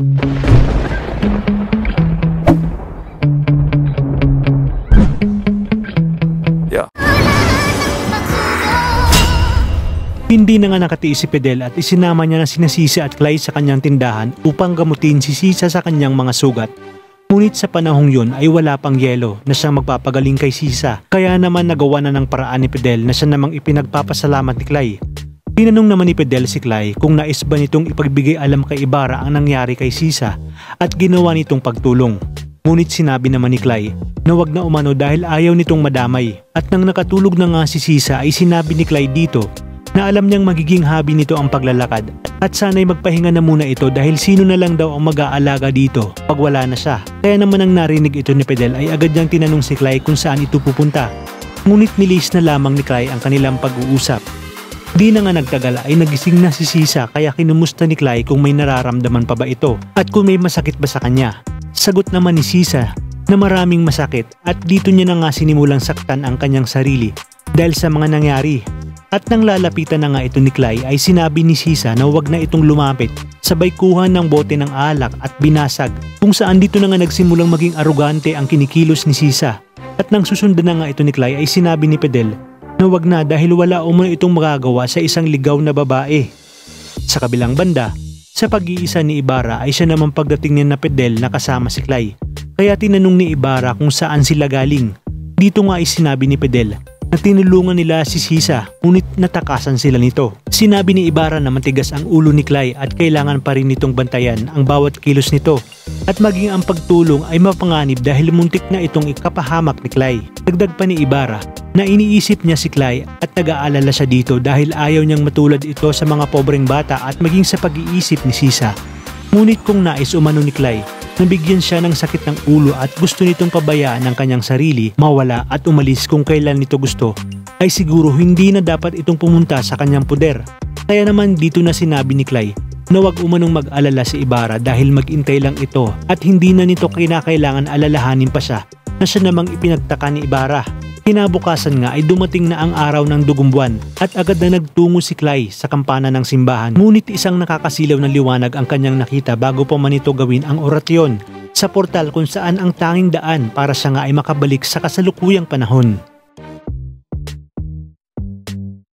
Yeah. Hindi na nga nakatiis si Fidel at isinama niya na sina Sisa at Clay sa kanyang tindahan upang gamutin si Sisa sa kanyang mga sugat. Ngunit sa panahong yun ay wala pang yelo na siyang magpapagaling kay Sisa, kaya naman nagawa na ng paraan ni Fidel na siya namang ipinagpapasalamat ni Clay. Tinanong naman ni Fidel si Clay kung nais ba nitong ipagbigay alam kay Ibarra ang nangyari kay Sisa at ginawa nitong pagtulong. Ngunit sinabi naman ni Clay na wag na umano dahil ayaw nitong madamay, at nang nakatulog na nga si Sisa ay sinabi ni Clay dito na alam niyang magiging hobby nito ang paglalakad at sana'y magpahinga na muna ito dahil sino na lang daw ang mag-aalaga dito pag wala na siya. Kaya naman ang narinig ito ni Fidel ay agad niyang tinanong si Clay kung saan ito pupunta. Ngunit nilis na lamang ni Clay ang kanilang pag-uusap. Di na nga nagtagal ay nagising na si Sisa, kaya kinumusta ni Clay kung may nararamdaman pa ba ito at kung may masakit ba sa kanya. Sagot naman ni Sisa na maraming masakit at dito niya na nga sinimulang saktan ang kanyang sarili dahil sa mga nangyari. At nang lalapitan na nga ito ni Clay ay sinabi ni Sisa na wag na itong lumapit, sabay kuha ng bote ng alak at binasag, kung saan dito na nga nagsimulang maging arugante ang kinikilos ni Sisa. At nang susundan na nga ito ni Clay ay sinabi ni Fidel na wag na dahil wala umano itong magagawa sa isang ligaw na babae. Sa kabilang banda, sa pag-iisa ni Ibarra ay siya naman pagdating niya na Fidel na kasama si Clay, kaya tinanong ni Ibarra kung saan sila galing. Dito nga ay sinabi ni Fidel na tinulungan nila si Sisa, ngunit natakasan sila nito. Sinabi ni Ibarra na matigas ang ulo ni Clay at kailangan pa rin nitong bantayan ang bawat kilos nito at maging ang pagtulong ay mapanganib dahil muntik na itong ikapahamak ni Clay. Dagdag pa ni Ibarra na iniisip niya si Clay at nag-aalala siya dito dahil ayaw niyang matulad ito sa mga pobreng bata at maging sa pag-iisip ni Sisa. Ngunit kung nais umano ni Clay, nabigyan siya ng sakit ng ulo at gusto nitong pabayaan ng kanyang sarili, mawala at umalis kung kailan nito gusto, ay siguro hindi na dapat itong pumunta sa kanyang poder. Kaya naman dito na sinabi ni Clay na wag umanong mag-alala si Ibarra dahil mag-intay lang ito at hindi na nito kinakailangan alalahanin pa siya na siya namang ipinagtaka ni Ibarra. Kinabukasan nga ay dumating na ang araw ng dugong buwan at agad na nagtungo si Clay sa kampana ng simbahan. Ngunit isang nakakasilaw na liwanag ang kanyang nakita bago pa man ito gawin ang orasyon sa portal kung saan ang tanging daan para siya nga ay makabalik sa kasalukuyang panahon.